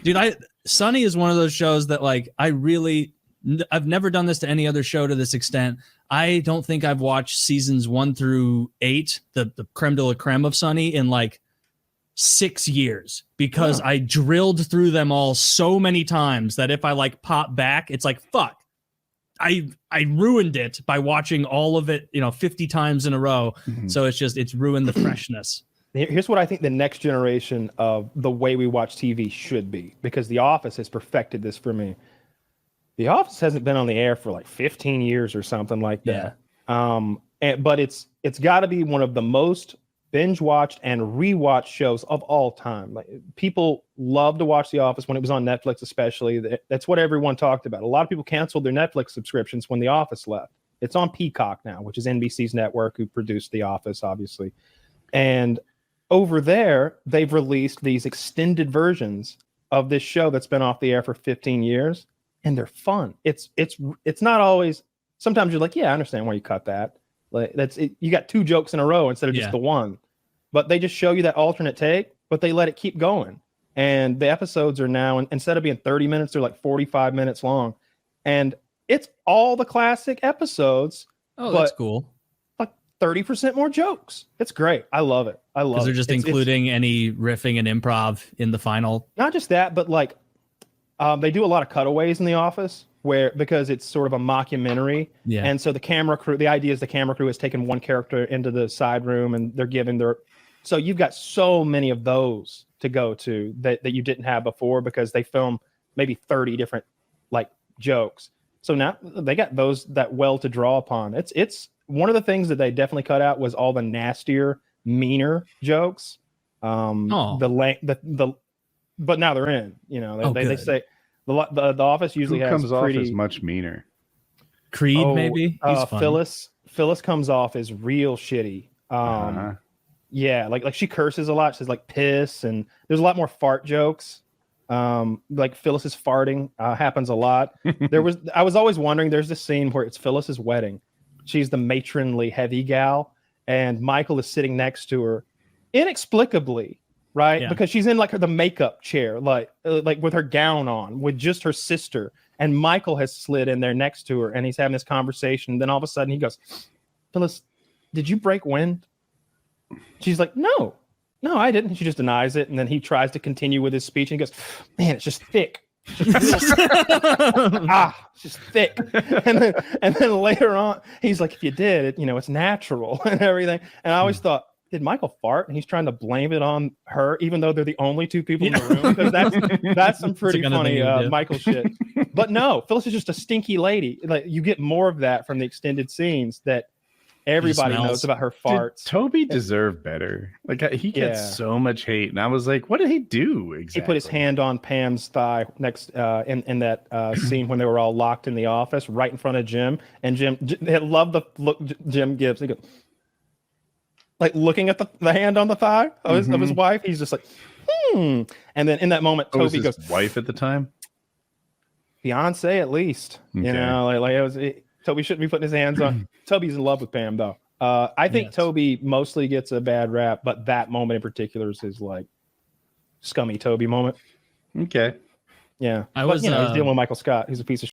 Dude, Sunny is one of those shows that like I've never done this to any other show to this extent. I don't think I've watched seasons 1 through 8, the creme de la creme of Sunny, in like 6 years, because I drilled through them all so many times that if I like pop back, it's like, fuck, I ruined it by watching all of it, 50 times in a row. Mm-hmm. So it's ruined the freshness. Here's what I think the next generation of the way we watch TV should be, because The Office has perfected this for me. The Office hasn't been on the air for like 15 years or something like that. Yeah. But it's got to be one of the most binge watched and rewatched shows of all time. Like, people love to watch The Office when it was on Netflix, especially. That's what everyone talked about. A lot of people canceled their Netflix subscriptions when The Office left. It's on Peacock now, which is NBC's network, who produced The Office, obviously. And over there, they've released these extended versions of this show that's been off the air for 15 years, and they're fun. It's not always. Sometimes you're like, yeah, I understand why you cut that. Like, that's it. You got 2 jokes in a row instead of just the one. But they just show you that alternate take, but they let it keep going. And the episodes are now, instead of being 30 minutes, they're like 45 minutes long, and it's all the classic episodes. Oh, that's cool. 30% more jokes. It's great. I love it. I love it. Because they're just including any riffing and improv in the final. Not just that, but like they do a lot of cutaways in The Office because it's sort of a mockumentary. Yeah. And so the camera crew, the idea is the camera crew has taken one character into the side room and they're giving so you've got so many of those to go to that you didn't have before, because they film maybe 30 different like jokes. So now they got those that well to draw upon. It's one of the things that they definitely cut out was all the nastier, meaner jokes. But now they're in. They say the Office usually comes off as much meaner. Creed, maybe. Phyllis comes off as real shitty. Yeah, like she curses a lot. She's like piss, and there's a lot more fart jokes. Like Phyllis's farting happens a lot. I was always wondering. There's this scene where it's Phyllis's wedding. She's the matronly heavy gal, and Michael is sitting next to her, inexplicably, right? Yeah. Because she's in like the makeup chair, like with her gown on, with just her sister, and Michael has slid in there next to her, and he's having this conversation. And then all of a sudden, he goes, "Phyllis, did you break wind?" She's like, "No, I didn't." She just denies it, and then he tries to continue with his speech, and he goes, "Man, it's just thick." It's just thick. And then later on, he's like, "If you did, it's natural," and everything. And I always thought, did Michael fart? And he's trying to blame it on her, even though they're the only 2 people in the room. Because that's some pretty funny Michael shit. But no, Phyllis is just a stinky lady. Like, you get more of that from the extended scenes that everybody knows about her farts. Did Toby deserve better? Like, he gets so much hate, and I was like, what did he do exactly? He put his hand on Pam's thigh next in that scene when they were all locked in the office, right in front of Jim. And Jim, I love the look Jim gives. He goes, like, looking at the hand on the thigh of his wife. He's just like, And then in that moment, Toby goes, wife at the time, fiance at least. Okay. It was. Toby shouldn't be putting his hands on. Toby's in love with Pam, though. I think Toby mostly gets a bad rap, but that moment in particular is his like scummy Toby moment. Okay. Yeah. He's dealing with Michael Scott. He's a piece of